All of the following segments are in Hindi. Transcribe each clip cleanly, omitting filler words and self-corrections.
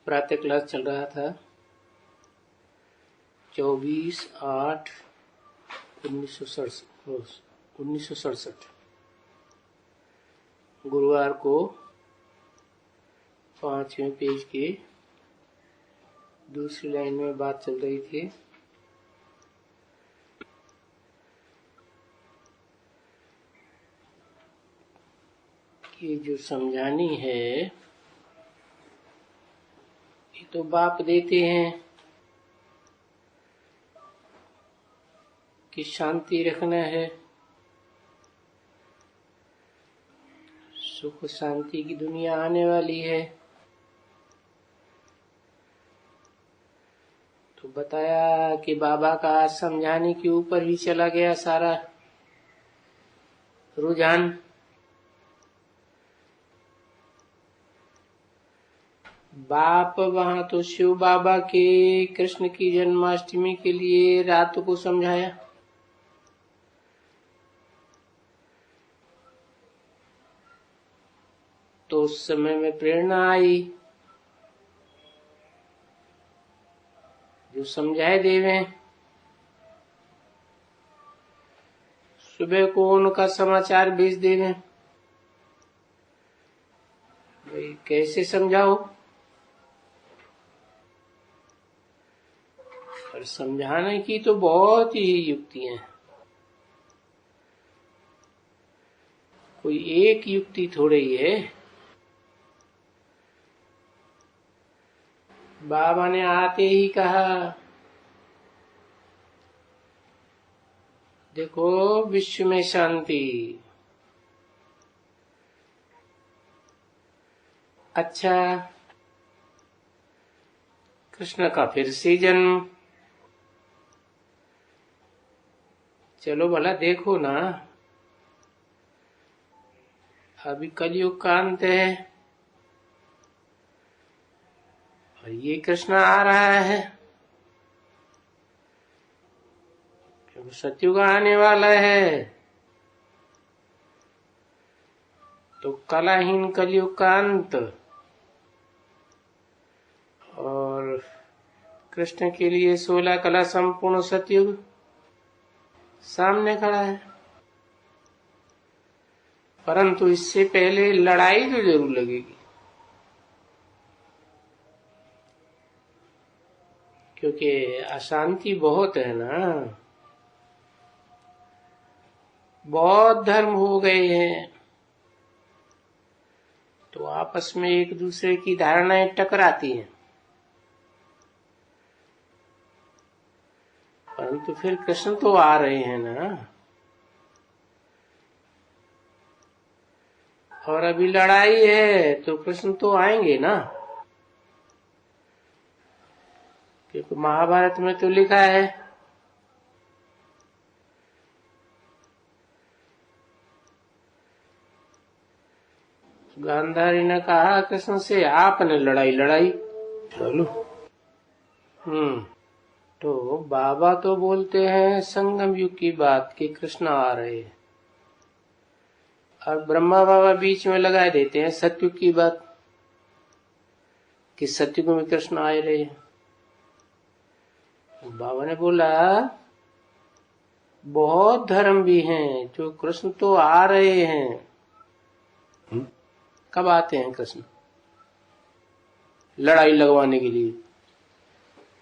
प्रातः क्लास चल रहा था 24/8/1967 गुरुवार को 5वें पेज के दूसरी लाइन में बात चल रही थी। कि जो समझानी है ये तो बाप देते हैं कि शांति रखना है, सुख शांति की दुनिया आने वाली है। तो बताया कि बाबा का समझाने के ऊपर ही चला गया सारा रुझान। बाप वहां तो शिव बाबा के कृष्ण की जन्माष्टमी के लिए रात को समझाया, तो उस समय में प्रेरणा आई जो समझाए देवे। सुबह को उनका समाचार भेज देवे, भाई कैसे समझाओ। और समझाने की तो बहुत ही युक्तियां हैं, कोई एक युक्ति थोड़ी ही है। बाबा ने आते ही कहा, देखो विश्व में शांति, अच्छा कृष्ण का फिर से जन्म, चलो भला देखो ना, अभी कलयुग का अंत है और ये कृष्ण आ रहा है, सत्युग आने वाला है। तो कलाहीन कलयुग का अंत और कृष्ण के लिए 16 कला संपूर्ण सतयुग सामने खड़ा है। परंतु इससे पहले लड़ाई तो जरूर लगेगी, क्योंकि अशांति बहुत है ना, बहुत धर्म हो गए हैं, तो आपस में एक दूसरे की धारणाएं टकराती हैं। परंतु फिर कृष्ण तो आ रहे हैं ना, और अभी लड़ाई है तो कृष्ण तो आएंगे ना, क्योंकि महाभारत में तो लिखा है गांधारी ने कहा कृष्ण से, आपने लड़ाई लड़ाई, चलो। तो बाबा तो बोलते हैं संगम युग की बात कि कृष्ण आ रहे हैं, और ब्रह्मा बाबा बीच में लगा देते हैं सतयुग की बात कि सतयुग में कृष्ण आ रहे हैं। बाबा ने बोला बहुत धर्म भी हैं जो कृष्ण तो आ रहे हैं। कब आते हैं कृष्ण? लड़ाई लगवाने के लिए।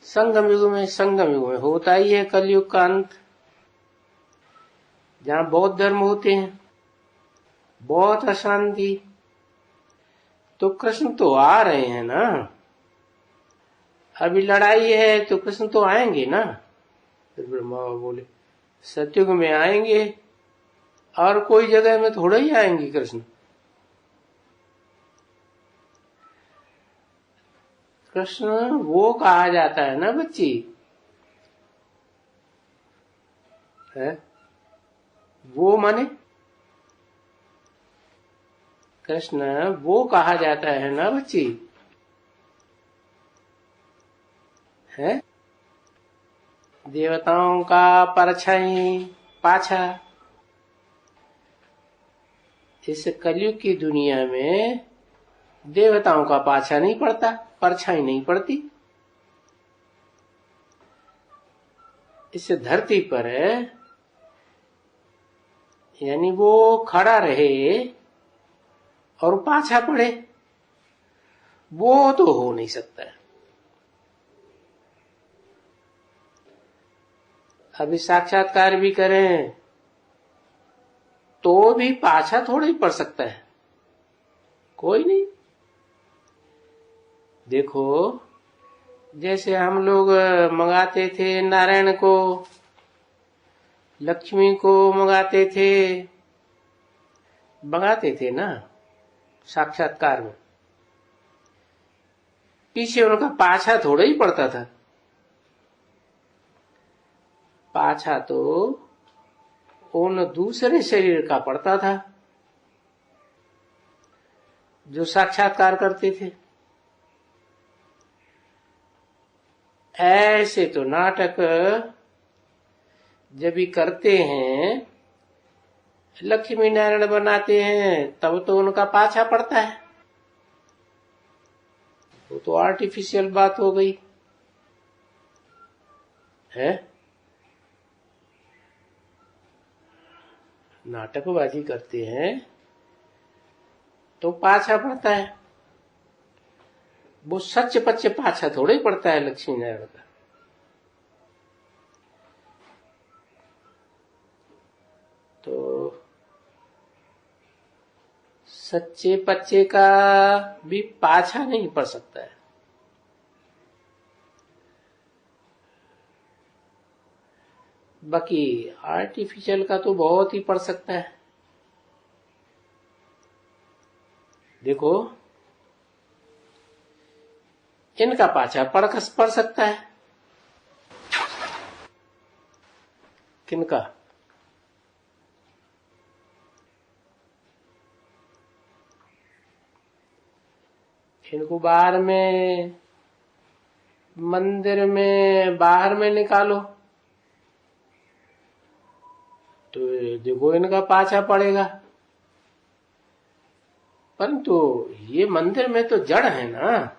संगम युग में, संगम युग में होता ही है कलयुग का अंत, जहां बहुत धर्म होते हैं, बहुत अशांति। तो कृष्ण तो आ रहे हैं ना, अभी लड़ाई है तो कृष्ण तो आएंगे ना। फिर ब्रह्मा बोले सतयुग में आएंगे, और कोई जगह में थोड़ा ही आएंगे कृष्ण। कृष्ण वो कहा जाता है ना बच्ची, है वो माने कृष्ण वो कहा जाता है ना बच्ची, है देवताओं का परछाई पाछा। इस कलयुग की दुनिया में देवताओं का पाछा नहीं पड़ता, परछाई नहीं पड़ती। इस धरती पर यानी वो खड़ा रहे और पाछा पड़े, वो तो हो नहीं सकता है। अभी साक्षात्कार भी करें तो भी पाछा थोड़ा ही पड़ सकता है, कोई नहीं। देखो जैसे हम लोग मंगाते थे नारायण को, लक्ष्मी को मंगाते थे ना साक्षात्कार में, पीछे उनका पाछा थोड़ा ही पड़ता था। पाछा तो उन दूसरे शरीर का पड़ता था जो साक्षात्कार करते थे। ऐसे तो नाटक जब भी करते हैं, लक्ष्मी नारायण बनाते हैं, तब तो उनका पाछा पड़ता है। वो तो आर्टिफिशियल बात हो गई है, नाटकबाजी करते हैं तो पाछा पड़ता है। वो सच पच्चे पाछा थोड़ा ही पड़ता है लक्ष्मी नारायण का। तो सच्चे पच्चे का भी पाछा नहीं पड़ सकता है। बाकी आर्टिफिशियल का तो बहुत ही पड़ सकता है। देखो इनका पाछा पड़ सकता है। किनका? इनको बाहर में, मंदिर में बाहर में निकालो तो देखो इनका पाछा पड़ेगा। परंतु ये मंदिर में तो जड़ है ना,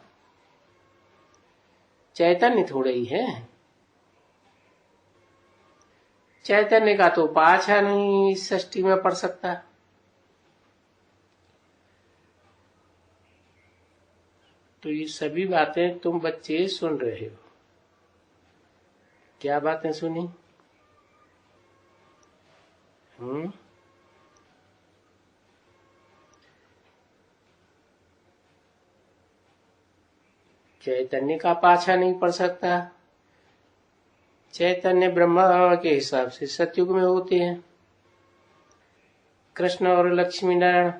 चैतन्य थोड़ा ही है। चैतन्य का तो पाछा नहीं सृष्टि में पड़ सकता। तो ये सभी बातें तुम बच्चे सुन रहे हो। क्या बातें सुनी? चैतन्य का पाछा नहीं पड़ सकता। चैतन्य ब्रह्मा के हिसाब से सतयुग में होते हैं, कृष्ण और लक्ष्मी नारायण।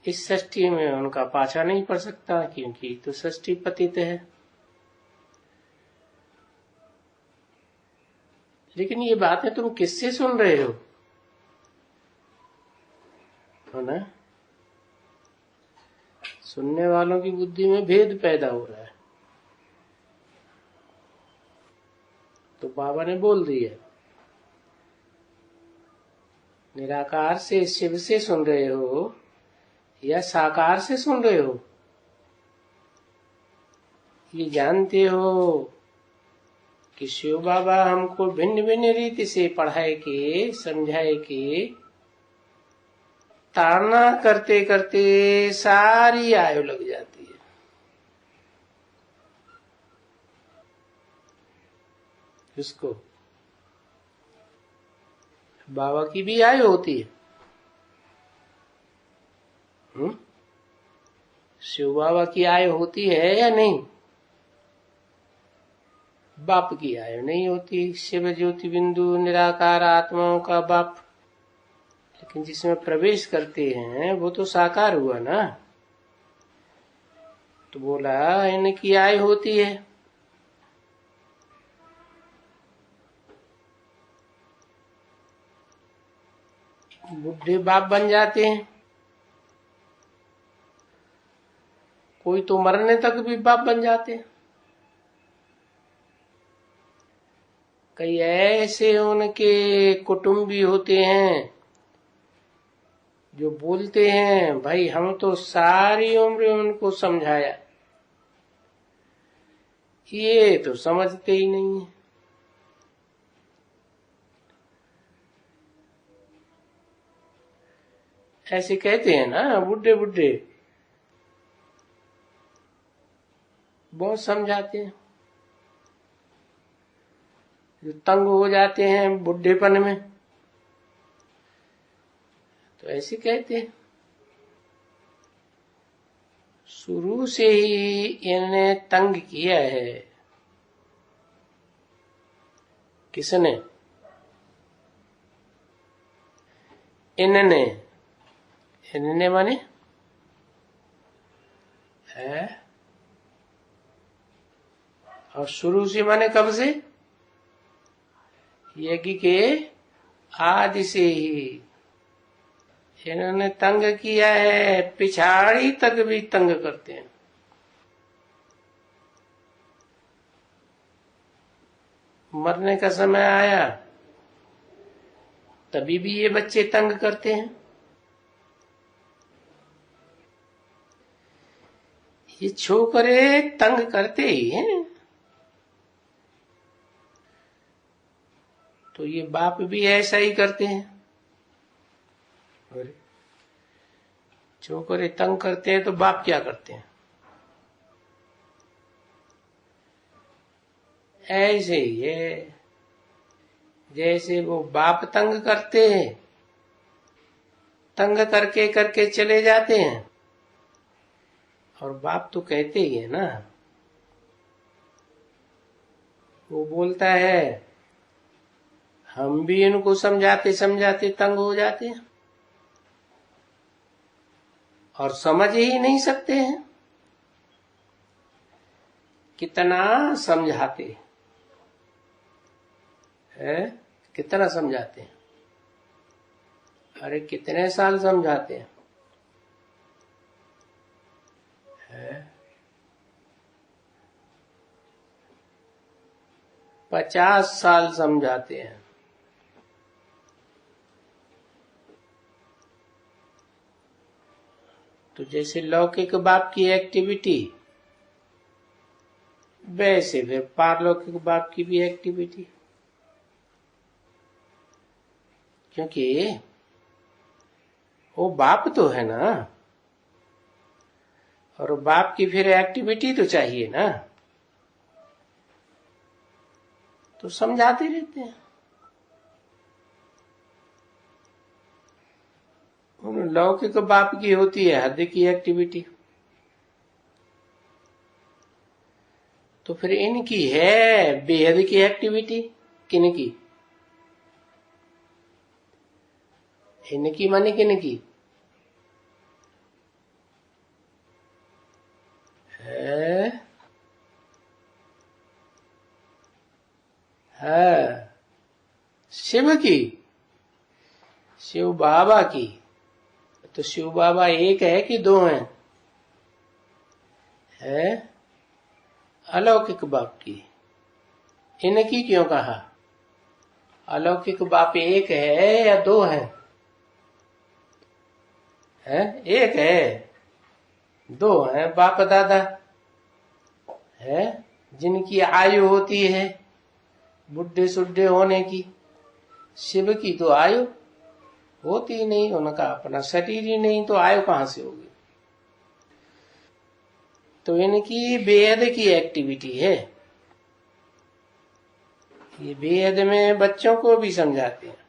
इस सृष्टि में उनका पाछा नहीं पड़ सकता, क्योंकि तो सृष्टि पतित है। लेकिन ये बातें तुम किससे सुन रहे हो? ना, सुनने वालों की बुद्धि में भेद पैदा हो रहा है। तो बाबा ने बोल दिया, निराकार से शिव से सुन रहे हो या साकार से सुन रहे हो, ये जानते हो कि शिव बाबा हमको भिन्न भिन्न रीति से पढ़ाए के, समझाए के, ताड़ना करते करते सारी आयु लग जाती है। इसको बाबा की भी आयु होती है। शिव बाबा की आयु होती है या नहीं? बाप की आयु नहीं होती। शिव ज्योति बिंदु निराकार आत्माओं का बाप। लेकिन जिसमें प्रवेश करते हैं वो तो साकार हुआ ना। तो बोला इनकी आयु होती है। बुढ़े बाप बन जाते हैं, कोई तो मरने तक भी बाप बन जाते हैं। कई ऐसे उनके कुटुंबी होते हैं जो बोलते हैं भाई हम तो सारी उम्र उनको समझाया, ये तो समझते ही नहीं है। ऐसे कहते हैं ना, बुढ़े बुढ़े बहुत समझाते हैं, जो तंग हो जाते हैं बुढ़ेपन में, तो ऐसे कहते हैं। शुरू से ही इन्हें तंग किया है। किसने? इन्होंने। इन्होंने माने है, और शुरू से माने कब से? यज्ञ के आदि से ही इन्होंने तंग किया है, पिछाड़ी तक भी तंग करते हैं। मरने का समय आया तभी भी ये बच्चे तंग करते हैं। ये छोकरे तंग करते ही हैं, तो ये बाप भी ऐसा ही करते हैं। छोकरे तंग करते हैं तो बाप क्या करते हैं? ऐसे ही है, जैसे वो बाप तंग करते हैं, तंग करके करके चले जाते हैं, और बाप तो कहते ही है ना, वो बोलता है हम भी इनको समझाते समझाते तंग हो जाते हैं और समझ ही नहीं सकते हैं। कितना समझाते हैं, कितना समझाते हैं, अरे कितने साल समझाते हैं, 50 साल समझाते हैं। तो जैसे लौकिक बाप की एक्टिविटी, वैसे फिर पारलौकिक बाप की भी एक्टिविटी, क्योंकि वो बाप तो है ना, और बाप की फिर एक्टिविटी तो चाहिए ना, तो समझाते रहते हैं। उन लौकिक बाप की होती है हद की एक्टिविटी, तो फिर इनकी है बेहद की एक्टिविटी। किनकी? इनकी माने किनकी? है शिव की, शिव बाबा की। तो शिव बाबा एक है कि दो हैं? है अलौकिक बाप की। इनकी क्यों कहा? अलौकिक बाप एक है या दो है? एक है, दो है बाप दादा है, जिनकी आयु होती है बुढ़े सुड्ढे होने की। शिव की तो आयु होती ही नहीं, उनका अपना शरीर ही नहीं, तो आयु कहां से होगी। तो इनकी बेहद की एक्टिविटी है। ये बेहद में बच्चों को भी समझाते हैं,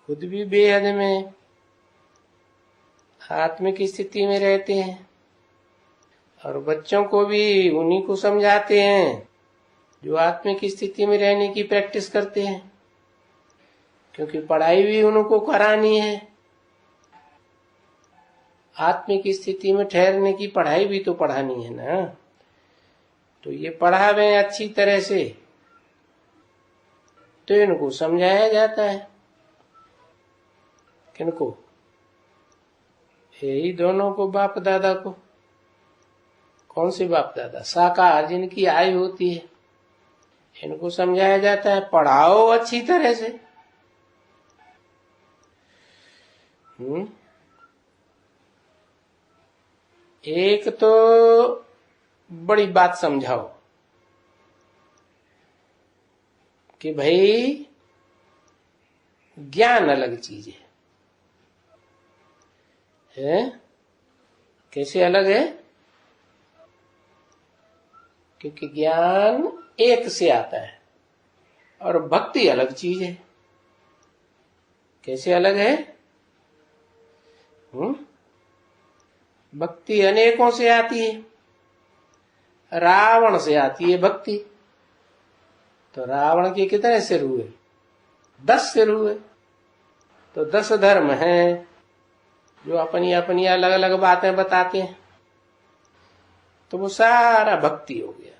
खुद भी बेहद में आत्मिक स्थिति में रहते हैं, और बच्चों को भी उन्हीं को समझाते हैं जो आत्मिक स्थिति में रहने की प्रैक्टिस करते हैं, क्योंकि पढ़ाई भी उनको करानी है। आत्मिक स्थिति में ठहरने की पढ़ाई भी तो पढ़ानी है ना, तो ये पढ़ावे अच्छी तरह से, तो इनको समझाया जाता है। किनको? यही दोनों को, बाप दादा को। कौन से बाप दादा? साकार, जिनकी आयु होती है, इनको समझाया जाता है पढ़ाओ अच्छी तरह से। एक तो बड़ी बात समझाओ कि भाई ज्ञान अलग चीज है? कैसे अलग है? क्योंकि ज्ञान एक से आता है और भक्ति अलग चीज है। कैसे अलग है? भक्ति अनेकों से आती है। रावण से आती है भक्ति। तो रावण के कितने सिर हुए? 10 सिर हुए। तो 10 धर्म हैं जो अपनी अपनी अलग अलग बातें बताते हैं। तो वो सारा भक्ति हो गया।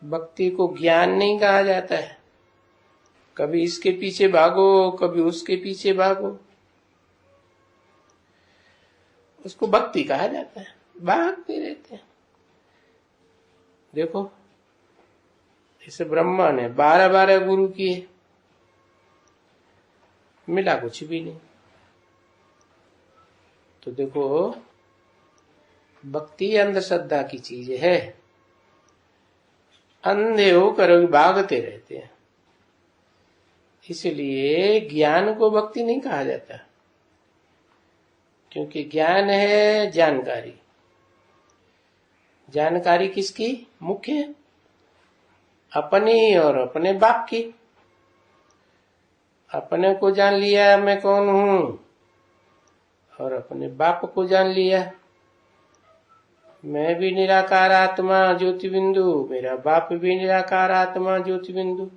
भक्ति को ज्ञान नहीं कहा जाता है। कभी इसके पीछे भागो, कभी उसके पीछे भागो, उसको भक्ति कहा जाता है। भागते रहते हैं। देखो, इस ब्रह्मा ने 12 गुरु किए, मिला कुछ भी नहीं। तो देखो, भक्ति अंधश्रद्धा की चीज है। अंधे होकर भागते रहते हैं। इसलिए ज्ञान को भक्ति नहीं कहा जाता, क्योंकि ज्ञान है जानकारी। जानकारी किसकी? मुख्य अपनी और अपने बाप की। अपने को जान लिया मैं कौन हूं, और अपने बाप को जान लिया मैं भी निराकार आत्मा ज्योति बिंदु, मेरा बाप भी निराकार आत्मा ज्योति बिंदु।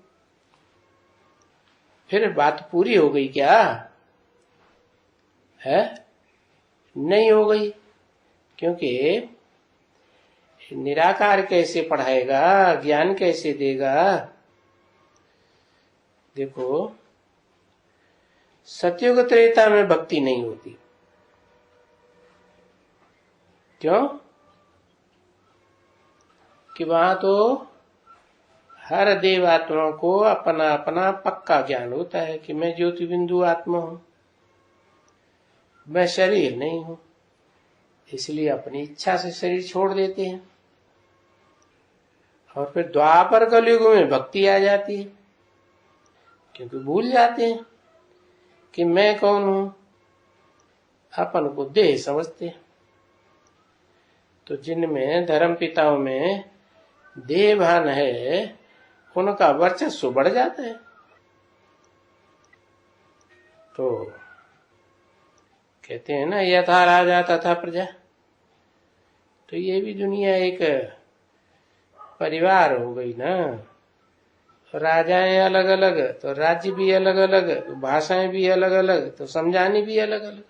फिर बात पूरी हो गई क्या? है? नहीं हो गई। क्योंकि निराकार कैसे पढ़ाएगा, ज्ञान कैसे देगा? देखो, सतयुग त्रेता में भक्ति नहीं होती। क्यों? कि वहां तो हर देवात्मा को अपना अपना पक्का ज्ञान होता है कि मैं ज्योति बिंदु आत्मा हूं, मैं शरीर नहीं हूं। इसलिए अपनी इच्छा से शरीर छोड़ देते हैं। और फिर द्वापर कलयुग में भक्ति आ जाती है, क्योंकि भूल जाते हैं कि मैं कौन हूं। अपन को देह समझते हैं। तो जिनमें धर्म पिताओं में देह भान है, उनका वर्चस्व बढ़ जाता है। तो कहते हैं ना, यथा राजा तथा प्रजा। तो ये भी दुनिया एक परिवार हो गई ना। राजाएं अलग अलग, तो राज्य भी अलग अलग, तो भाषाएं भी अलग अलग, तो समझाने भी अलग अलग।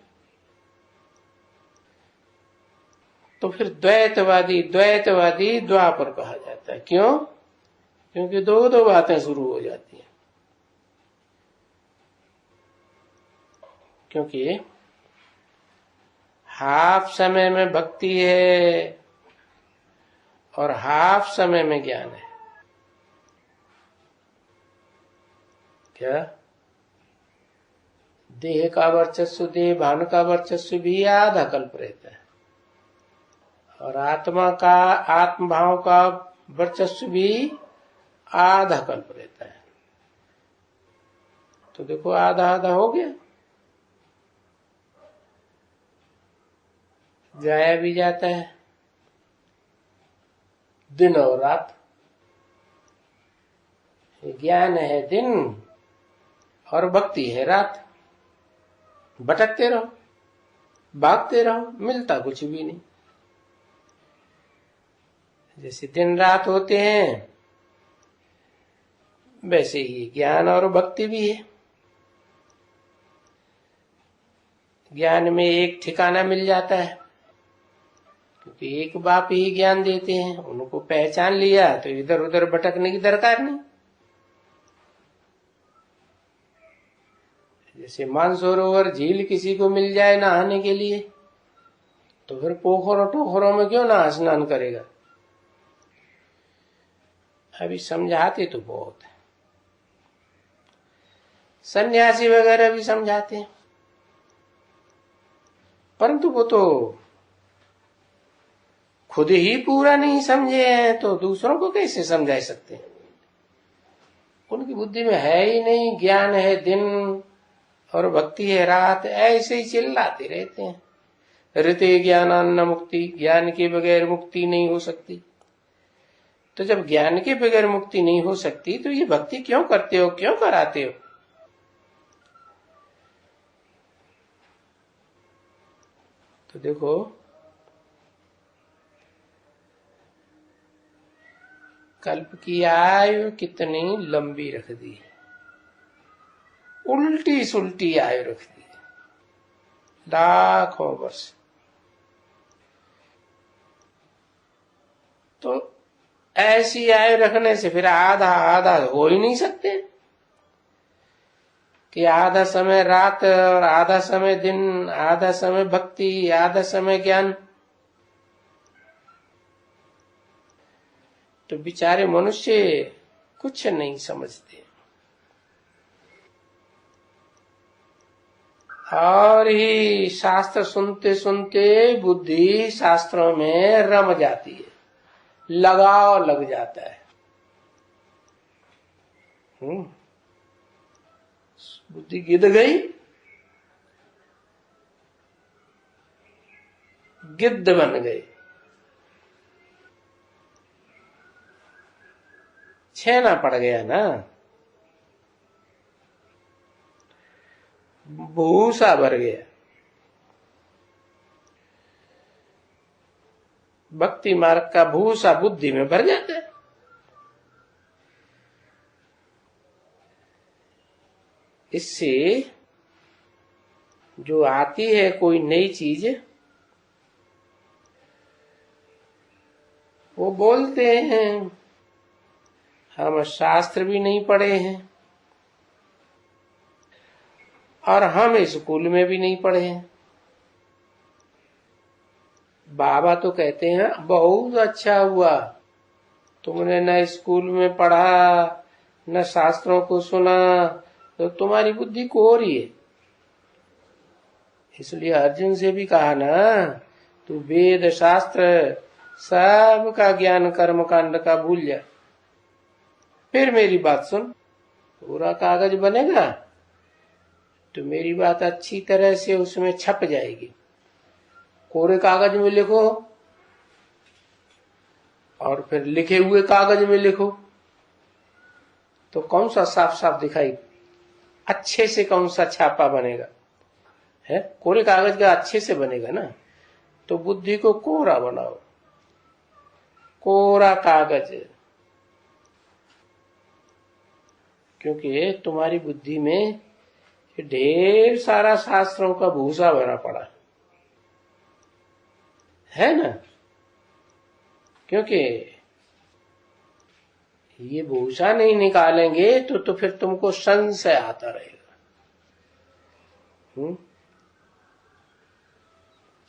तो फिर द्वैतवादी द्वैतवादी द्वापर कहा जाता है। क्यों? क्योंकि दो दो बातें शुरू हो जाती हैं। क्योंकि हाफ समय में भक्ति है और हाफ समय में ज्ञान है। क्या? देह का वर्चस्व, देह भान का वर्चस्व भी आधा कल्प रहता है, और आत्मा का, आत्म भाव का वर्चस्व भी आधा कल्प रहता है। तो देखो, आधा आधा हो गया, जाया भी जाता है। दिन और रात, ज्ञान है दिन और भक्ति है रात। भटकते रहो, भागते रहो, मिलता कुछ भी नहीं। जैसे दिन रात होते हैं, वैसे ही ज्ञान और भक्ति भी है। ज्ञान में एक ठिकाना मिल जाता है, क्योंकि एक बाप ही ज्ञान देते हैं। उनको पहचान लिया तो इधर उधर भटकने की दरकार नहीं। जैसे मानसरोवर झील किसी को मिल जाए नहाने के लिए, तो फिर पोखरों टोखरों में क्यों ना स्नान करेगा? अभी समझाते तो बहुत है। सन्यासी वगैरह भी समझाते हैं, परंतु वो तो खुद ही पूरा नहीं समझे हैं तो दूसरों को कैसे समझा सकते हैं। उनकी बुद्धि में है ही नहीं, ज्ञान है दिन और भक्ति है रात, ऐसे ही चिल्लाते रहते हैं। ऋते ज्ञानान्न मुक्ति, ज्ञान के बगैर मुक्ति नहीं हो सकती। तो जब ज्ञान के बगैर मुक्ति नहीं हो सकती तो ये भक्ति क्यों करते हो, क्यों कराते हो? तो देखो, कल्प की आयु कितनी लंबी रख दी, उल्टी सुल्टी आयु रख दी, लाखों वर्ष। तो ऐसी आयु रखने से फिर आधा आधा हो ही नहीं सकते कि आधा समय रात और आधा समय दिन, आधा समय भक्ति, आधा समय ज्ञान। तो बेचारे मनुष्य कुछ नहीं समझते और ही शास्त्र सुनते सुनते बुद्धि शास्त्रों में रम जाती है, लगाव लग जाता है। बुद्धि गिद गई, गिद्ध बन गई, छेना पड़ गया ना, भूसा भर गया। भक्ति मार्ग का भूसा बुद्धि में भर जाता है। इससे जो आती है कोई नई चीज, वो बोलते हैं हम शास्त्र भी नहीं पढ़े हैं और हम स्कूल में भी नहीं पढ़े हैं। बाबा तो कहते हैं बहुत अच्छा हुआ, तुमने न स्कूल में पढ़ा न शास्त्रों को सुना, तो तुम्हारी बुद्धि कोरी है। इसलिए अर्जुन से भी कहा ना, तू वेद शास्त्र सब का ज्ञान कर्म कांड का भूल जा, फिर मेरी बात सुन। पूरा कागज बनेगा तो मेरी बात अच्छी तरह से उसमें छप जाएगी। कोरे कागज में लिखो और फिर लिखे हुए कागज में लिखो तो कौन सा साफ साफ दिखाई, अच्छे से कौन सा छापा बनेगा? है कोरे कागज का अच्छे से बनेगा ना। तो बुद्धि को कोरा बनाओ, कोरा कागज, क्योंकि तुम्हारी बुद्धि में ढेर सारा शास्त्रों का भूसा भरा पड़ा है ना। क्योंकि ये भूसा नहीं निकालेंगे तो फिर तुमको संशय आता रहेगा।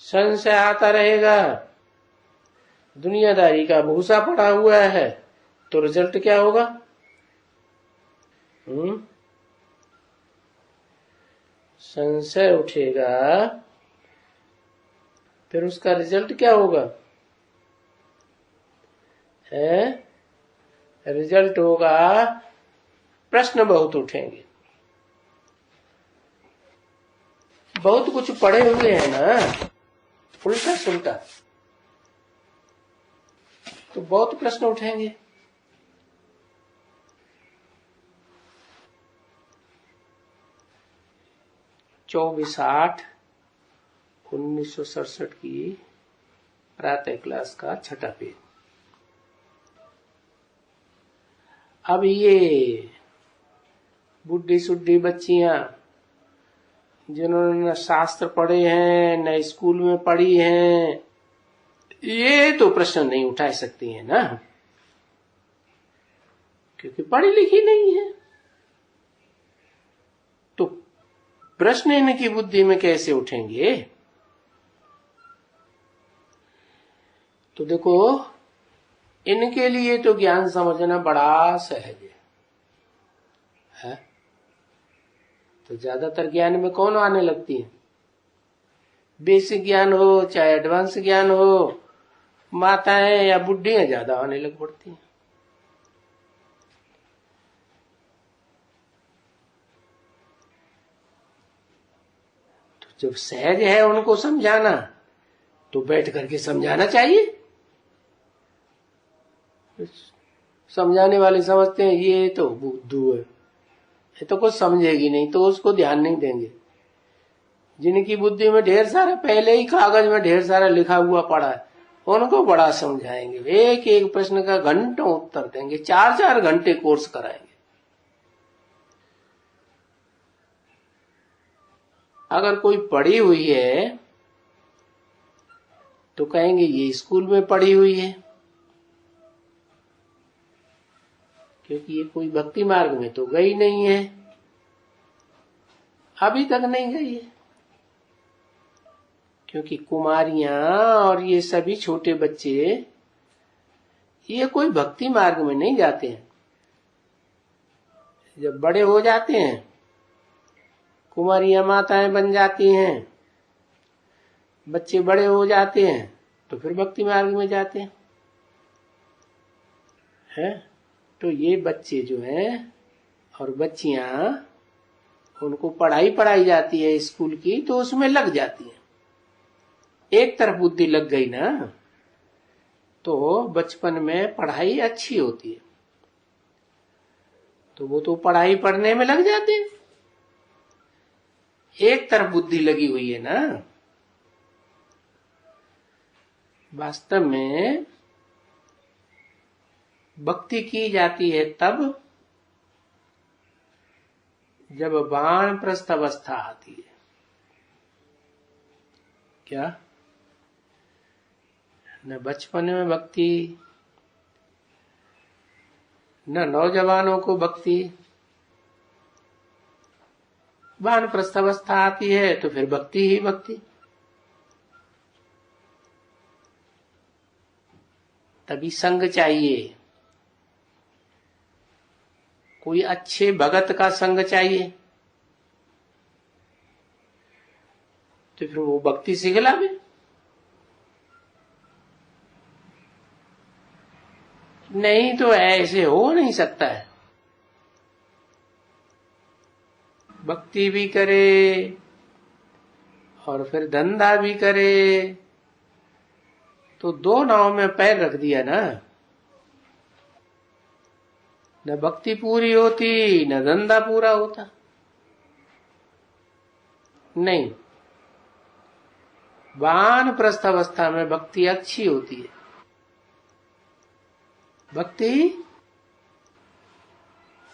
संशय आता रहेगा, दुनियादारी का भूसा पड़ा हुआ है, तो रिजल्ट क्या होगा? संशय उठेगा, फिर उसका रिजल्ट क्या होगा? रिजल्ट होगा प्रश्न बहुत उठेंगे। बहुत कुछ पढ़े हुए हैं ना उल्टा सुल्टा, तो बहुत प्रश्न उठेंगे। चौबीस 8/1967 की प्रातः क्लास का छठा पेज। अब ये बुढ़ी सुड्ढी बच्चियां जिन्होंने न शास्त्र पढ़े हैं न स्कूल में पढ़ी हैं, ये तो प्रश्न नहीं उठा सकती हैं ना, क्योंकि पढ़ी लिखी नहीं है। तो प्रश्न इनकी बुद्धि में कैसे उठेंगे? तो देखो, इनके लिए तो ज्ञान समझना बड़ा सहज है। तो ज्यादातर ज्ञान में कौन आने लगती है? बेसिक ज्ञान हो चाहे एडवांस ज्ञान हो, माताएं या बुढ़ियां ज्यादा आने लग पड़ती हैं। तो जब सहज है उनको समझाना तो बैठ करके समझाना चाहिए। समझाने वाले समझते हैं ये तो बुद्धू है, ये तो कुछ समझेगी नहीं, तो उसको ध्यान नहीं देंगे। जिनकी बुद्धि में ढेर सारा पहले ही कागज में ढेर सारा लिखा हुआ पड़ा है, उनको बड़ा समझाएंगे, एक एक प्रश्न का घंटों उत्तर देंगे, 4-4 घंटे कोर्स कराएंगे। अगर कोई पढ़ी हुई है तो कहेंगे ये स्कूल में पढ़ी हुई है, क्योंकि ये कोई भक्ति मार्ग में तो गई नहीं है, अभी तक नहीं गई है। क्योंकि कुमारियां और ये सभी छोटे बच्चे ये कोई भक्ति मार्ग में नहीं जाते हैं। जब बड़े हो जाते हैं, कुमारियां माताएं बन जाती हैं, बच्चे बड़े हो जाते हैं, तो फिर भक्ति मार्ग में जाते हैं। तो ये बच्चे जो हैं और बच्चियां, उनको पढ़ाई जाती है स्कूल की, तो उसमें लग जाती है। एक तरफ बुद्धि लग गई ना, तो बचपन में पढ़ाई अच्छी होती है, तो वो तो पढ़ाई पढ़ने में लग जाते हैं। एक तरफ बुद्धि लगी हुई है ना। वास्तव में भक्ति की जाती है तब जब वानप्रस्थ अवस्था आती है। क्या? न बचपन में भक्ति, न नौजवानों को भक्ति। वानप्रस्थ अवस्था आती है तो फिर भक्ति ही भक्ति। तभी संग चाहिए, कोई अच्छे भगत का संग चाहिए, तो फिर वो भक्ति सिखलावे। नहीं तो ऐसे हो नहीं सकता है। भक्ति भी करे और फिर धंधा भी करे, तो 2 नाव में पैर रख दिया ना। न भक्ति पूरी होती, न धंधा पूरा होता। नहीं, वानप्रस्थ अवस्था में भक्ति अच्छी होती है। भक्ति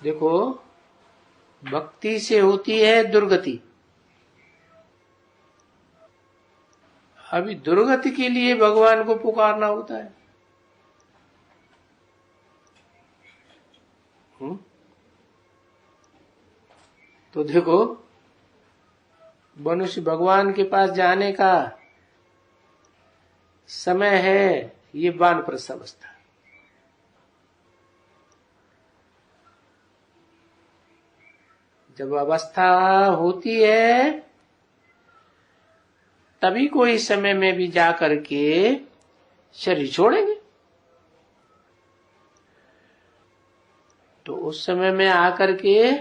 देखो, भक्ति से होती है दुर्गति। अभी दुर्गति के लिए भगवान को पुकारना होता है। तो देखो, मनुष्य भगवान के पास जाने का समय है ये वानप्रस्थ अवस्था। जब अवस्था होती है तभी कोई समय में भी जा करके शरीर छोड़ेंगे। तो उस समय में आकर के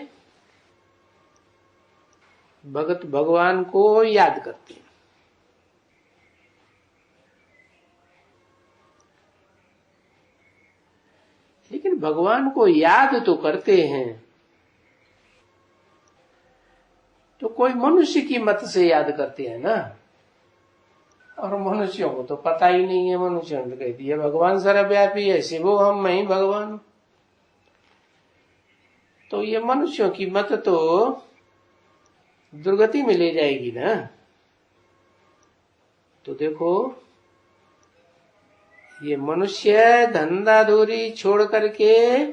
भगत भगवान को याद करते हैं। लेकिन भगवान को याद तो करते हैं, तो कोई मनुष्य की मत से याद करते हैं ना। और मनुष्यों को तो पता ही नहीं है। मनुष्यों ने कह दिया भगवान सर्वव्यापी है, शिवो हम मैं ही भगवान। तो ये मनुष्यों की मत तो दुर्गति में ले जाएगी ना। तो देखो, ये मनुष्य धंधा दूरी छोड़ करके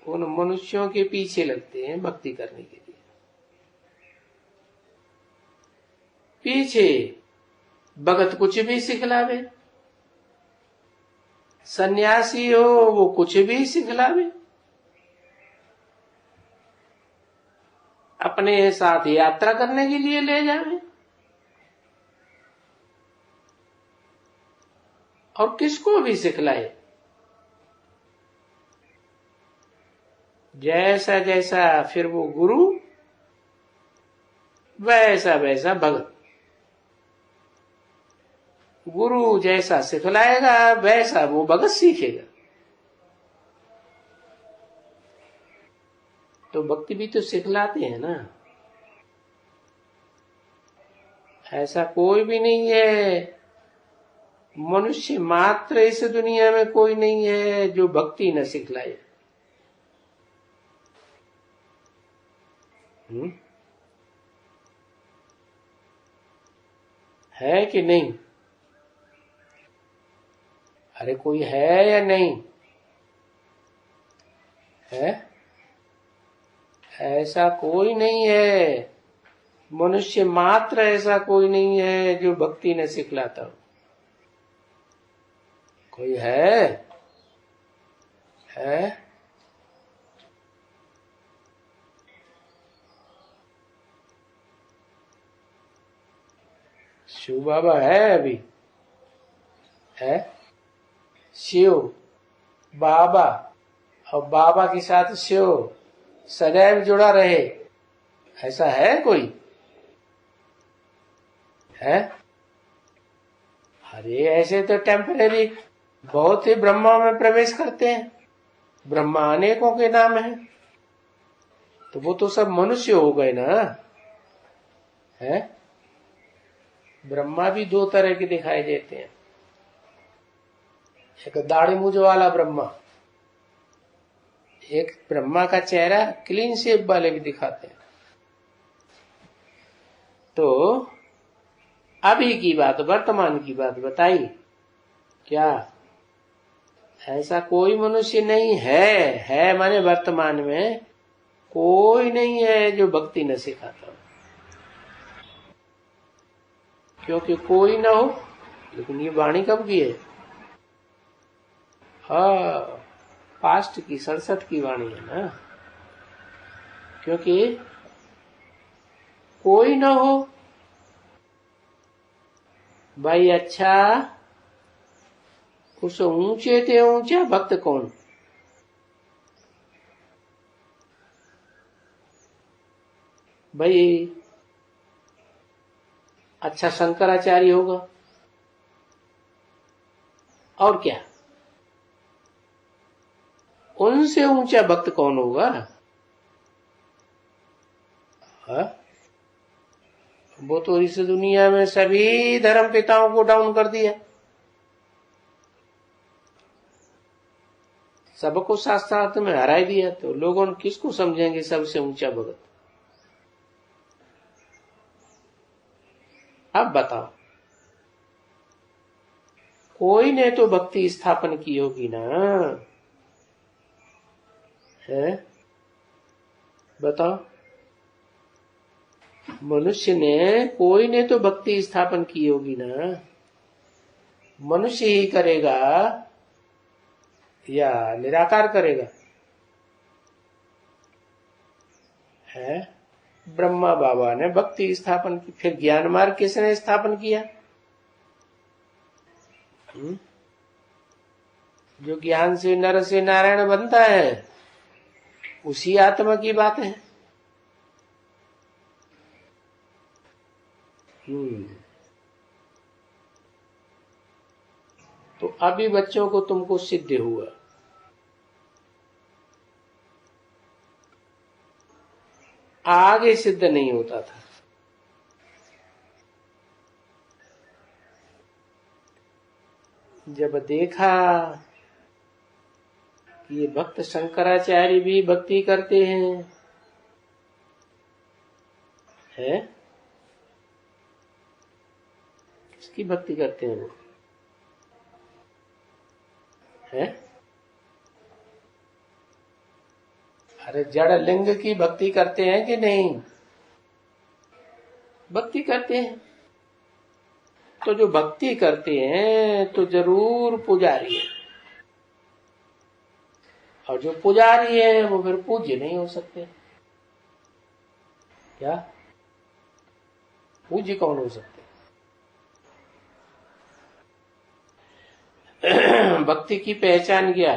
उन मनुष्यों के पीछे लगते हैं भक्ति करने के लिए। पीछे भगत कुछ भी सिखलावे, सन्यासी हो वो कुछ भी सिखलावे, अपने साथ यात्रा करने के लिए ले जावे। और किसको भी सिखलाए। जैसा जैसा फिर वो गुरु, वैसा वैसा भगत। गुरु जैसा सिखलाएगा वैसा वो भगत सीखेगा। तो भक्ति भी तो सिखलाते हैं ना। ऐसा कोई भी नहीं है, मनुष्य मात्र इस दुनिया में कोई नहीं है जो भक्ति न सिखलाए। है कि नहीं? अरे कोई है या नहीं है? ऐसा कोई नहीं है, मनुष्य मात्र ऐसा कोई नहीं है जो भक्ति न सिखलाता हो। कोई है? शिव बाबा है अभी? है शिव बाबा, और बाबा के साथ शिव सदैव जुड़ा रहे, ऐसा है कोई? है? अरे ऐसे तो टेम्परेरी बहुत ही ब्रह्मा में प्रवेश करते हैं। ब्रह्मा अनेकों के नाम है, तो वो तो सब मनुष्य हो गए ना। है? ब्रह्मा भी दो तरह के दिखाई देते हैं। एक दाढ़ी मूंछ वाला ब्रह्मा, एक ब्रह्मा का चेहरा क्लीन शेप वाले भी दिखाते हैं। तो अभी की बात, वर्तमान की बात बताई क्या? ऐसा कोई मनुष्य नहीं है माने वर्तमान में कोई नहीं है जो भक्ति न सिखाता। क्योंकि कोई ना हो, लेकिन ये वाणी कब की है? हाँ, पास्ट की 67 की वाणी है ना। क्योंकि कोई ना हो भाई, अच्छा उस ऊंचे ते ऊंचा भक्त कौन? भाई अच्छा शंकराचार्य होगा, और क्या? उनसे ऊंचा भक्त कौन होगा? हा? वो तो इस दुनिया में सभी धर्म पिताओं को डाउन कर दिया, सबको साथ साथ में हरा दिया। तो लोगों किसको समझेंगे सबसे ऊंचा भगत? अब बताओ, कोई ने तो भक्ति स्थापन की होगी ना। है? बताओ, मनुष्य ने, कोई ने तो भक्ति स्थापन की होगी ना। मनुष्य ही करेगा या निराकार करेगा? है? ब्रह्मा बाबा ने भक्ति स्थापन की। फिर ज्ञान मार्ग किसने स्थापन किया? जो ज्ञान से नर से नारायण बनता है, उसी आत्मा की बात है। तो अभी बच्चों को तुमको सिद्ध हुआ, आगे सिद्ध नहीं होता था। जब देखा कि ये भक्त शंकराचार्य भी भक्ति करते हैं, है? किसकी भक्ति करते हैं वो? है? अरे जड़ लिंग की भक्ति करते हैं कि नहीं? भक्ति करते हैं। तो जो भक्ति करते हैं तो जरूर पुजारी है, और जो पुजारी है वो फिर पूज्य नहीं हो सकते। क्या पूज्य कौन हो सकते? भक्ति की पहचान क्या?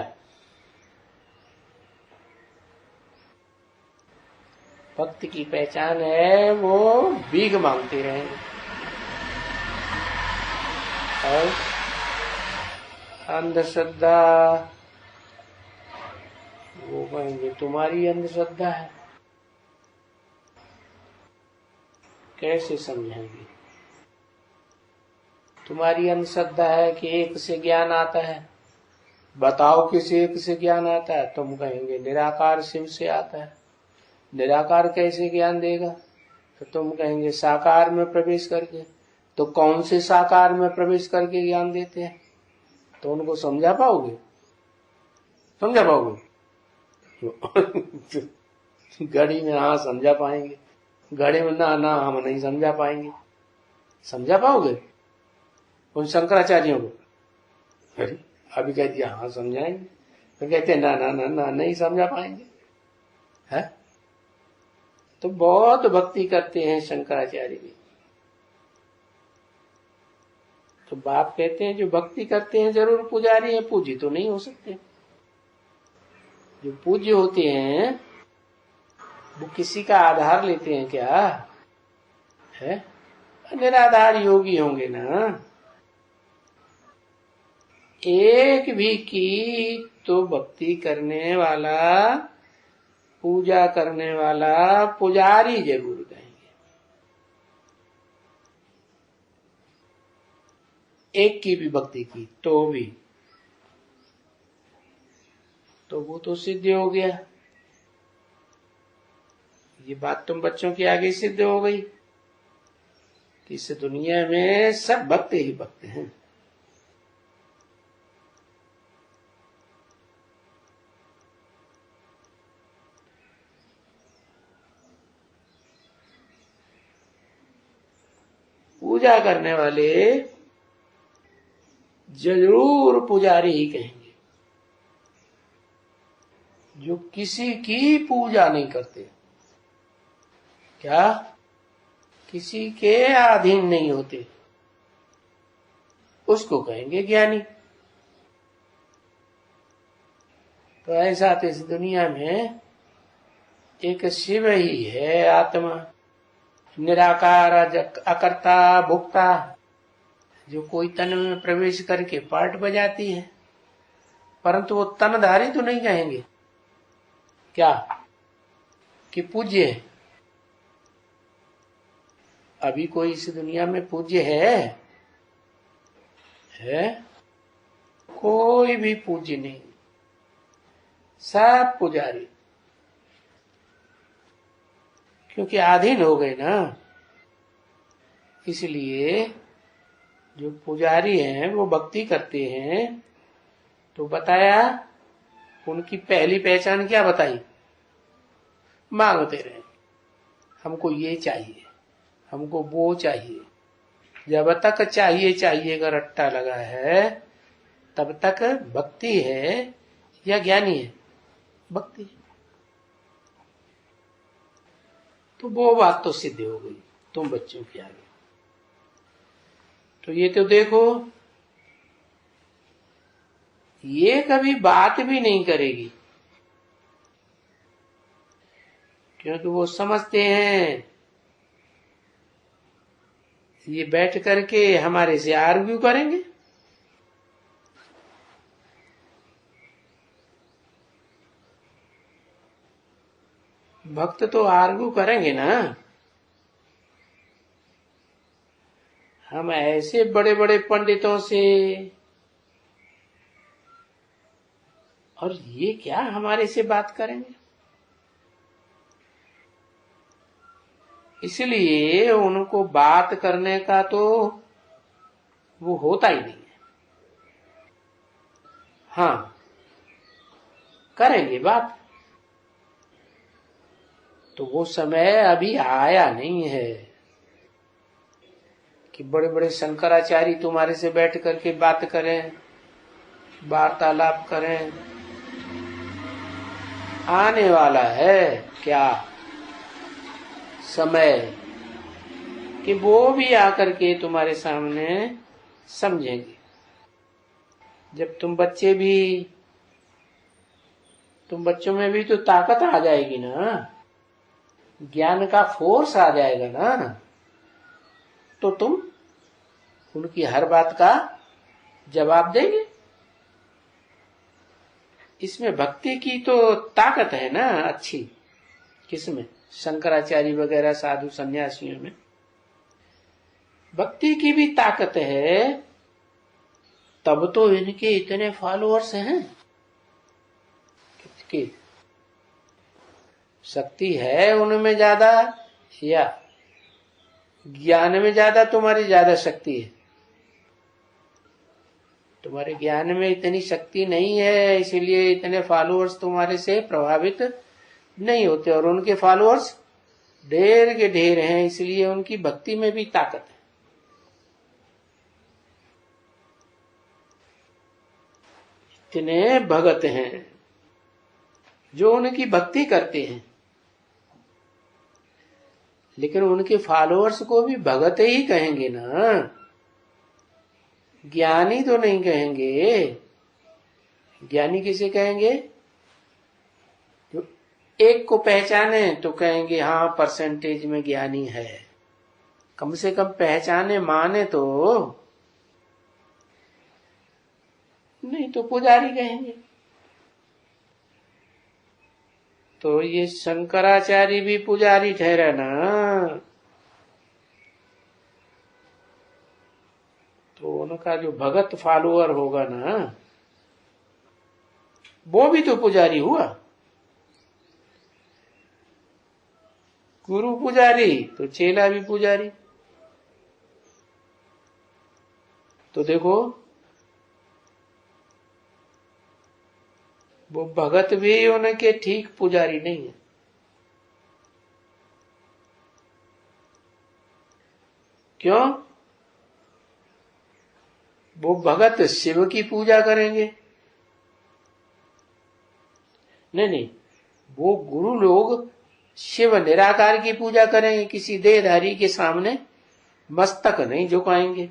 भक्ति की पहचान है वो भीख मांगते रहे और अंधश्रद्धा, वो कहेंगे तुम्हारी अंधश्रद्धा है। कैसे समझेंगे? तुम्हारी अंधश्रद्धा है कि एक से ज्ञान आता है। बताओ किस एक से ज्ञान आता है? तुम कहेंगे निराकार शिव से आता है। निराकार कैसे ज्ञान देगा? तो तुम कहेंगे साकार में प्रवेश करके। तो कौन से साकार में प्रवेश करके ज्ञान देते हैं? तो उनको समझा पाओगे? समझा पाओगे? घड़ी में हाँ समझा पाएंगे, घड़ी में ना ना हम नहीं समझा पाएंगे। समझा पाओगे उन शंकराचार्यों को? अरे अभी कह दिया हाँ समझाएंगे, तो कहते ना ना ना ना नहीं समझा पाएंगे है। तो बहुत भक्ति करते हैं शंकराचार्य भी। तो बाप कहते हैं जो भक्ति करते हैं जरूर पुजारी है, पूजी तो नहीं हो सकते। जो पूज्य होते हैं वो किसी का आधार लेते हैं क्या है? निराधार योगी होंगे ना। एक भी की तो भक्ति करने वाला, पूजा करने वाला पुजारी जरूर कहेंगे। एक की भी भक्ति की तो भी, तो वो तो सिद्ध हो गया। ये बात तुम बच्चों के आगे सिद्ध हो गई कि इस दुनिया में सब भक्त ही भक्त हैं। पूजा करने वाले जरूर पुजारी ही कहेंगे। जो किसी की पूजा नहीं करते, क्या किसी के अधीन नहीं होते, उसको कहेंगे ज्ञानी। तो ऐसा तो इस दुनिया में एक शिव ही है आत्मा, निराकार अकर्ता भोक्ता, जो कोई तन में प्रवेश करके पार्ट बजाती है, परंतु वो तनधारी तो नहीं कहेंगे क्या कि पूज्य है। अभी कोई इस दुनिया में पूज्य है? कोई भी पूज्य नहीं, सब पुजारी, क्योंकि अधीन हो गए ना। इसलिए जो पुजारी हैं वो भक्ति करते हैं। तो बताया उनकी पहली पहचान क्या बताई? मांगते रहे, हमको ये चाहिए, हमको वो चाहिए। जब तक चाहिए चाहिए का रट्टा लगा है तब तक भक्ति है या ज्ञानी है? भक्ति। तो वो बात तो सिद्ध हो गई तुम बच्चों के आगे। तो ये तो देखो, ये कभी बात भी नहीं करेगी, क्योंकि वो समझते हैं ये बैठ करके हमारे से आर्ग्यू करेंगे। भक्त तो आर्ग्यू करेंगे ना। हम ऐसे बड़े बड़े पंडितों से, और ये क्या हमारे से बात करेंगे? इसलिए उनको बात करने का तो वो होता ही नहीं है। हाँ करेंगे बात, तो वो समय अभी आया नहीं है कि बड़े बड़े शंकराचार्य तुम्हारे से बैठ करके बात करें, वार्तालाप करें। आने वाला है क्या? समय कि वो भी आकर के तुम्हारे सामने समझेंगे। जब तुम बच्चों में भी तो ताकत आ जाएगी ना, ज्ञान का फोर्स आ जाएगा ना, तो तुम उनकी हर बात का जवाब देंगे। इसमें भक्ति की तो ताकत है ना अच्छी। किसमें? शंकराचार्य वगैरह साधु सन्यासियों में भक्ति की भी ताकत है, तब तो इनके इतने फॉलोअर्स हैं। कि शक्ति है उनमें ज्यादा या ज्ञान में ज्यादा? तुम्हारी ज्यादा शक्ति है। तुम्हारे ज्ञान में इतनी शक्ति नहीं है, इसीलिए इतने फॉलोअर्स तुम्हारे से प्रभावित नहीं होते, और उनके फॉलोअर्स ढेर के ढेर हैं, इसलिए उनकी भक्ति में भी ताकत है। इतने भगत हैं जो उनकी भक्ति करते हैं, लेकिन उनके फॉलोअर्स को भी भगत ही कहेंगे ना, ज्ञानी तो नहीं कहेंगे। ज्ञानी किसे कहेंगे? जो एक को पहचाने तो कहेंगे हाँ परसेंटेज में ज्ञानी है, कम से कम पहचाने माने तो, नहीं तो पुजारी कहेंगे। तो ये शंकराचार्य भी पुजारी ठहरा ना, तो उनका जो भगत फॉलोअर होगा ना, वो भी तो पुजारी हुआ। गुरु पुजारी तो चेला भी पुजारी। तो देखो वो भगत भी उनके ठीक पुजारी नहीं है। क्यों? वो भगत शिव की पूजा करेंगे। नहीं, वो गुरु लोग शिव निराकार की पूजा करेंगे, किसी देहधारी के सामने मस्तक नहीं झुकाएंगे।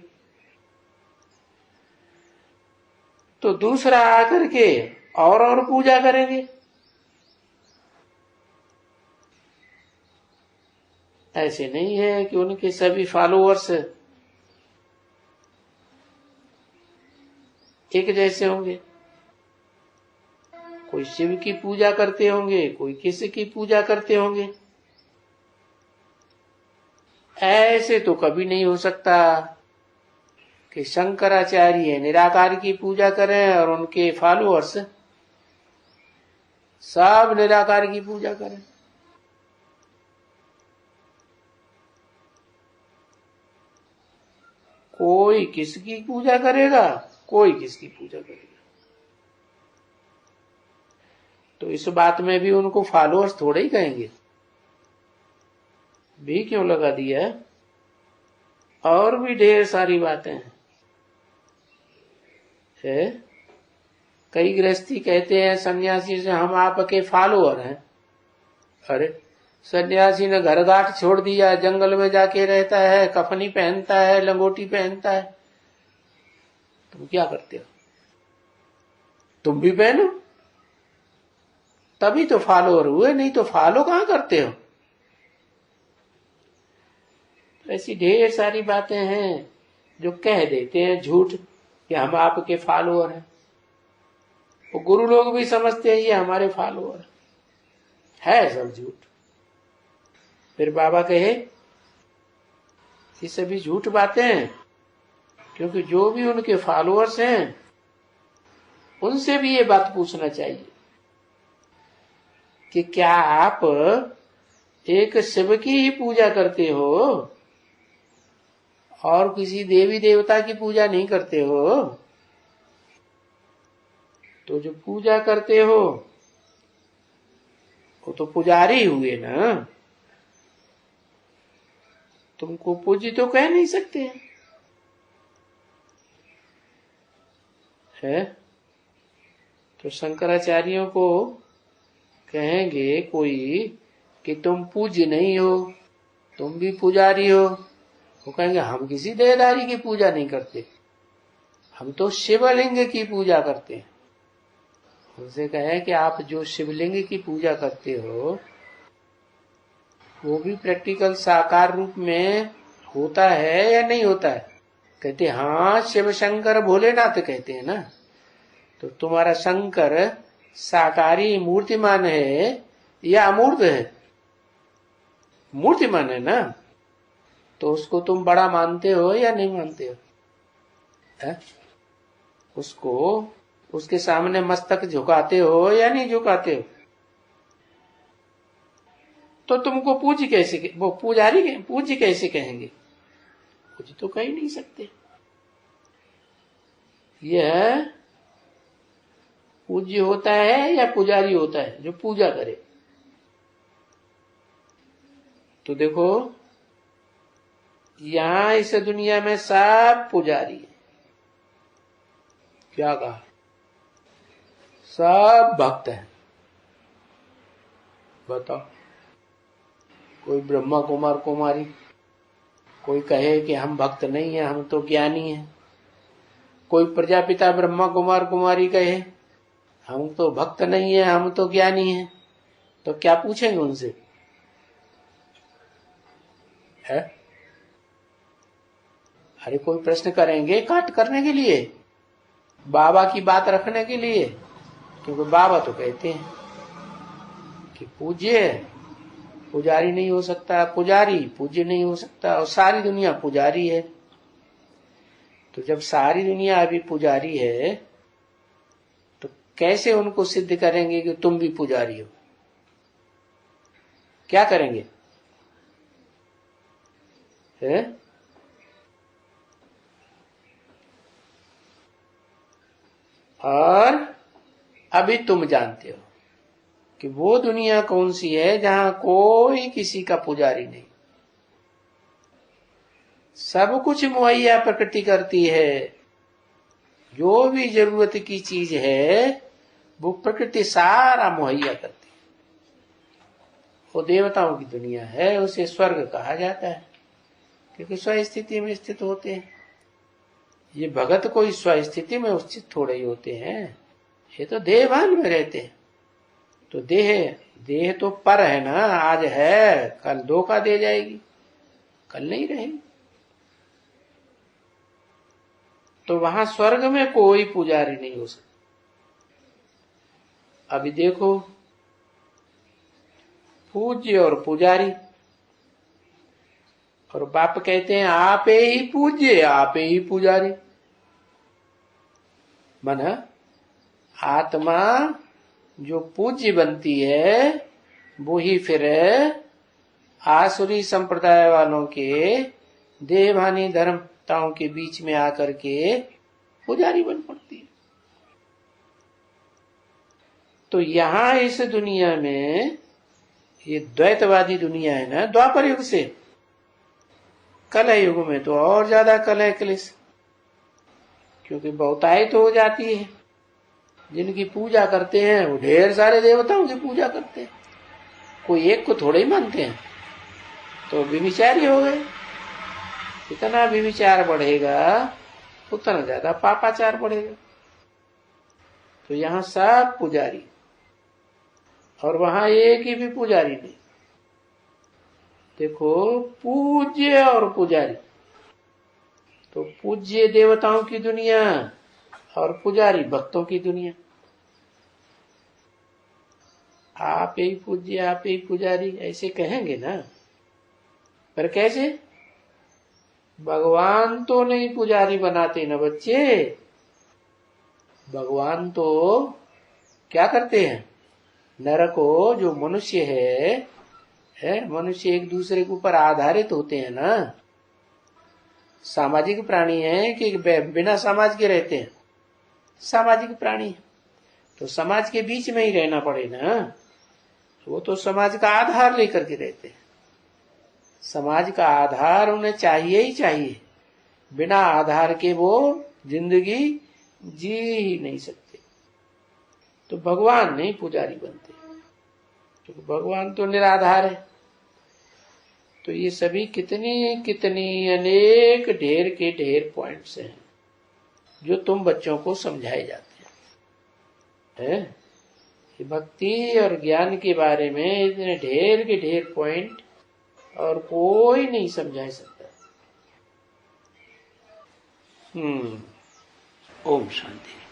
तो दूसरा आकर के और पूजा करेंगे। ऐसे नहीं है कि उनके सभी फॉलोअर्स एक जैसे होंगे। कोई शिव की पूजा करते होंगे, कोई किसी की पूजा करते होंगे। ऐसे तो कभी नहीं हो सकता कि शंकराचार्य निराकार की पूजा करें और उनके फॉलोअर्स सब निराकार की पूजा करें। कोई किसकी पूजा करेगा, कोई किसकी पूजा करेगा। तो इस बात में भी उनको फॉलोअर्स थोड़े ही कहेंगे। भी क्यों लगा दिया है? और भी ढेर सारी बातें हैं। कई गृहस्थी कहते हैं सन्यासी से हम आपके फॉलोअर हैं। अरे सन्यासी ने घर घाट छोड़ दिया, जंगल में जाके रहता है, कफनी पहनता है, लंगोटी पहनता है, तुम क्या करते हो? तुम भी पहनो, तभी तो फॉलोअर हुए, नहीं तो फॉलो कहां करते हो? ऐसी ढेर सारी बातें हैं जो कह देते हैं झूठ कि हम आपके फॉलोअर हैं। वो गुरु लोग भी समझते हैं ये हमारे फॉलोअर है, सब झूठ। फिर बाबा कहे ये सभी झूठ बातें हैं, क्योंकि जो भी उनके फॉलोअर्स हैं उनसे भी ये बात पूछना चाहिए कि क्या आप एक शिव की ही पूजा करते हो और किसी देवी देवता की पूजा नहीं करते हो? तो जो पूजा करते हो वो तो पुजारी हुए ना, तुमको पूजी तो कह नहीं सकते है। तो शंकराचार्यों को कहेंगे कोई कि तुम पूज्य नहीं हो, तुम भी पुजारी हो। वो कहेंगे हम किसी देहधारी की पूजा नहीं करते, हम तो शिवलिंग की पूजा करते हैं। उनसे कहें कि आप जो शिवलिंग की पूजा करते हो वो भी प्रैक्टिकल साकार रूप में होता है या नहीं होता है? कहते हाँ, शिव शंकर भोलेनाथ कहते हैं ना। तो तुम्हारा शंकर साकारी मूर्तिमान है या अमूर्त है? मूर्तिमान है ना। तो उसको तुम बड़ा मानते हो या नहीं मानते हो? है? उसको उसके सामने मस्तक झुकाते हो या नहीं झुकाते हो? तो तुमको पूज्य कैसे, वो पुजारी पूज्य कैसे कहेंगे? पूज्य तो कह ही नहीं सकते। यह पूज्य होता है या पुजारी होता है जो पूजा करे? तो देखो यहां इस दुनिया में सब पुजारी है। क्या कहा? सब भक्त है। बताओ, कोई ब्रह्मा कुमार कुमारी कोई कहे कि हम भक्त नहीं है, हम तो ज्ञानी हैं। कोई प्रजापिता ब्रह्मा कुमार कुमारी कहे हम तो भक्त नहीं है, हम तो ज्ञानी हैं। तो क्या पूछेंगे उनसे? है? अरे कोई प्रश्न करेंगे काट करने के लिए, बाबा की बात रखने के लिए? क्योंकि बाबा तो कहते हैं कि पूज्य पुजारी नहीं हो सकता, पुजारी पूज्य नहीं हो सकता, और सारी दुनिया पुजारी है। तो जब सारी दुनिया अभी पुजारी है तो कैसे उनको सिद्ध करेंगे कि तुम भी पुजारी हो? क्या करेंगे? है? और अभी तुम जानते हो कि वो दुनिया कौन सी है जहां कोई किसी का पुजारी नहीं, सब कुछ मुहैया प्रकृति करती है। जो भी जरूरत की चीज है वो प्रकृति सारा मुहैया करती है। वो देवताओं की दुनिया है, उसे स्वर्ग कहा जाता है क्योंकि स्वस्थिति में स्थित होते हैं। ये भगत कोई स्वस्थिति में स्थित थोड़े ही होते हैं, ये तो देहभान में रहते हैं। तो देह तो पर है ना, आज है कल धोखा दे जाएगी, कल नहीं रहेगी। तो वहां स्वर्ग में कोई पुजारी नहीं हो सकता। अभी देखो पूज्य और पुजारी, और बाप कहते हैं आप ही पूज्य आप ही पुजारी। मन आत्मा जो पूज्य बनती है वो ही फिर आसुरी संप्रदाय वालों के देवभानी धर्मताओं के बीच में आकर के पुजारी बन पड़ती है। तो यहां इस दुनिया में ये द्वैतवादी दुनिया है ना, द्वापर युग से कलह युग में तो और ज्यादा कलह क्लेश, क्योंकि बहुतायत हो जाती है। जिनकी पूजा करते हैं वो ढेर सारे देवताओं की पूजा करते हैं, कोई एक को थोड़े ही मानते हैं। तो व्यभिचारी हो गए। जितना व्यभिचार बढ़ेगा उतना ज्यादा पापाचार बढ़ेगा। तो यहाँ सब पुजारी और वहां एक ही भी पुजारी नहीं। देखो पूज्य और पुजारी, तो पूज्य देवताओं की दुनिया और पुजारी भक्तों की दुनिया। आप ही पूज्य आप ही पुजारी ऐसे कहेंगे ना, पर कैसे? भगवान तो नहीं पुजारी बनाते ना बच्चे। भगवान तो क्या करते हैं? नर को जो मनुष्य है मनुष्य एक दूसरे के ऊपर आधारित होते हैं ना, सामाजिक प्राणी है कि बिना समाज के रहते हैं? सामाजिक प्राणी, तो समाज के बीच में ही रहना पड़े ना। वो तो समाज का आधार लेकर के रहते हैं। समाज का आधार उन्हें चाहिए ही चाहिए, बिना आधार के वो जिंदगी जी ही नहीं सकते। तो भगवान नहीं पुजारी बनते, क्योंकि भगवान तो निराधार है। तो ये सभी कितनी कितनी अनेक ढेर के ढेर पॉइंट्स हैं जो तुम बच्चों को समझाए जाते हैं। कि भक्ति और ज्ञान के बारे में इतने ढेर के ढेर पॉइंट और कोई नहीं समझा सकता। ओम शांति।